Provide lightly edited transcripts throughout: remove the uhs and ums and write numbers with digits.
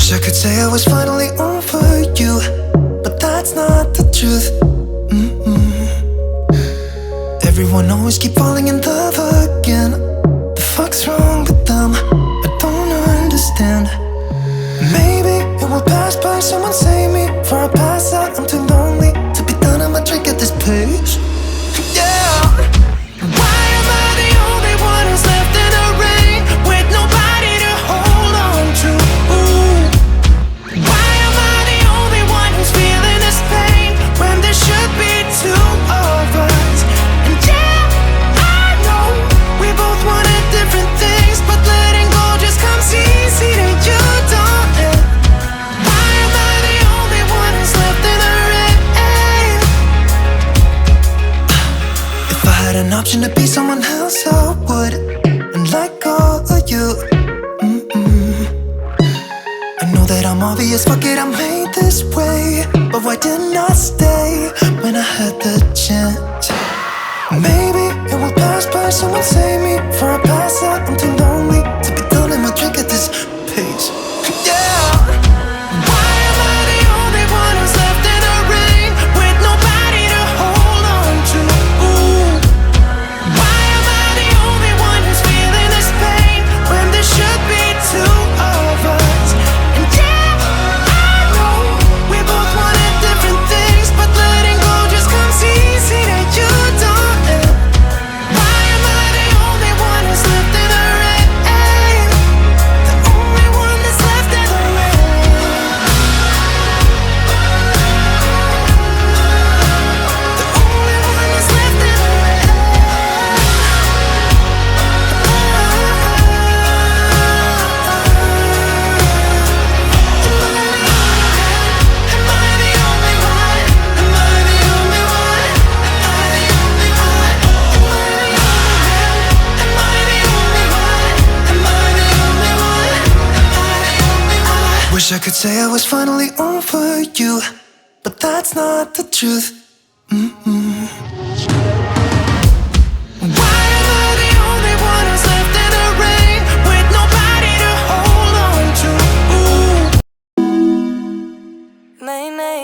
Wish I could say I was finally over you, but that's not the truth. Everyone always keep falling in love again. The fuck's wrong with them? I don't understand. Maybe it will pass by, someone save me. Before I pass out, I'm too lonely to be done. I'ma drink at this pace. Yeah. Why am I the only one who's left in the rain with nobody to hold on to? Ooh. Why am I the only one who's feeling this pain when there should be two of us? And yeah, I know we both wanted different things, but letting go just comes easy to you, don't it? Why am I the only one who's left in the rain? If I had an option to be someone else, I would, and let go of you. I know that I'm obvious, fuck it, I'm made this way. But why didn't I stay when I had the chance? Maybe it will pass by, someone save me. Before I pass out, I'm too lonely to be done. I'ma drink at this pace. Yeah. Why am I the only one who's left in the rain with nobody to hold on to? Ooh. Why am I the only one who's feeling this pain when there should be two of us? And yeah, I know we both wanted different things, but letting go just comes easy to you, don't it? Why am I the only one who's left in the rain? The only one that's left in the rain. The only one that's left in the rain. Am I the only one? Am I the only one? Am I the only one? Am I the only one? Am I the only one? Am I the only one? Wish I could say I was finally over you, but that's not the truth. Why am I the only one who's left in the rain with nobody to hold on to? Ooh. Nay, nay,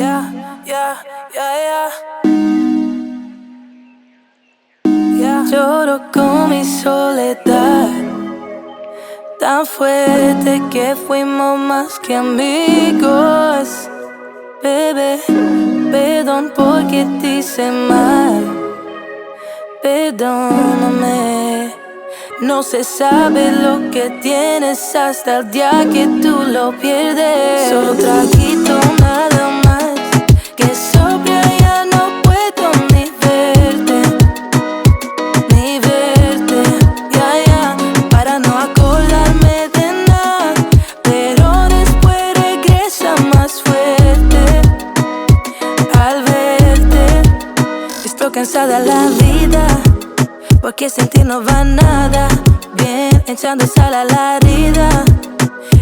yeah, yeah, yeah, yeah. Yeah. Lloro con mi soledad, tan fuerte que fuimos más que amigos. Bebé, perdón porque te hice mal, perdóname. No se sabe lo que tienes hasta el día que tú lo pierdes. Solo traguito nada más, que sobria ya no puedo ni verte, ya, ya, para no acordarme de nada. Pero después regresa más fuerte al verte. Estoy cansada de la vida, porque sin ti no va nada bien, echando sal a la herida,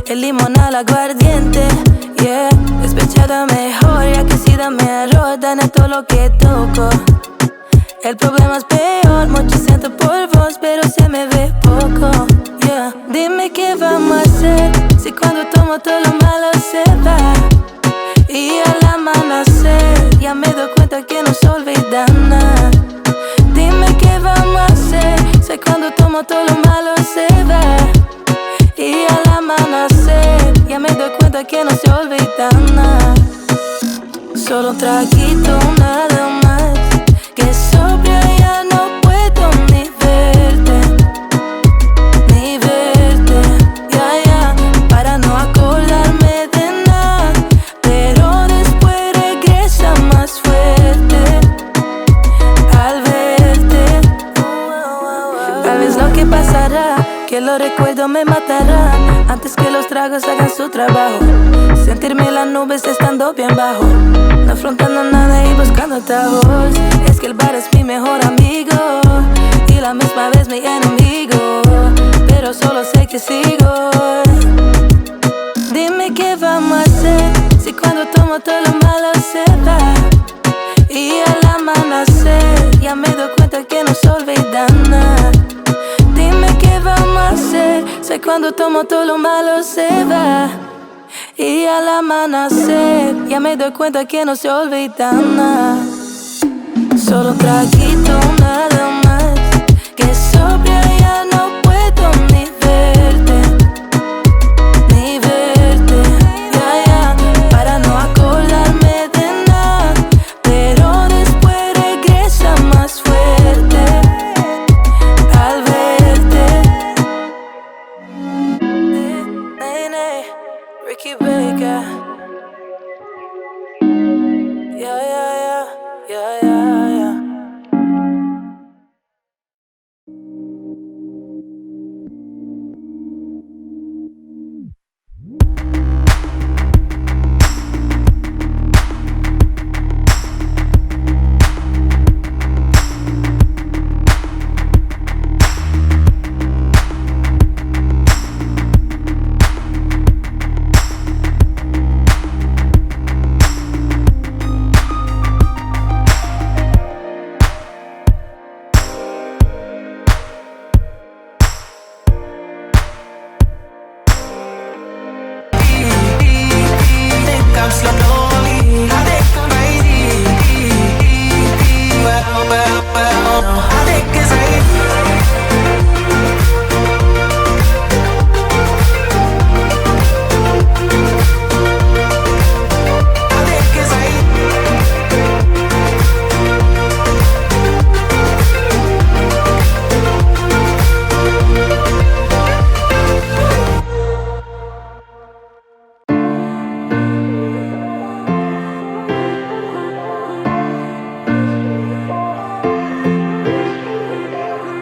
el limón al aguardiente, yeah. Despechada mejor, ya que si dame arroz, daña todo lo que toco. El problema es peor, mucho siento por vos, pero se me ve poco, yeah. Dime qué vamos a hacer, si cuando tomo todo lo malo se va. Y al amanecer, ya me doy cuenta que no se olvida nada. Dime qué vamos a hacer, si cuando tomo todo lo malo se va. Y al amanecer, ya me doy cuenta que no se olvida nada. Solo un traguito nada más, que sobria ya no puedo ni verte, ya, ya, para no acordarme de nada. Pero después regresa más fuerte al verte. Tal vez lo que pasará, que los recuerdos me matarán antes que los tragos hagan su trabajo. Sentirme en las nubes estando bien bajo, no afrontando nada y buscando atajos. Es que el bar es mi mejor amigo y la misma vez mi enemigo, pero solo sé que sigo. Dime qué vamos a hacer, si cuando tomo todo lo malo se va. Y al amanecer, ya me doy cuenta que no se olvida nada. Dime qué vamos a hacer, si cuando tomo todo lo malo se va. Y al amanecer ya me doy cuenta que no se olvida nada. Solo un traguito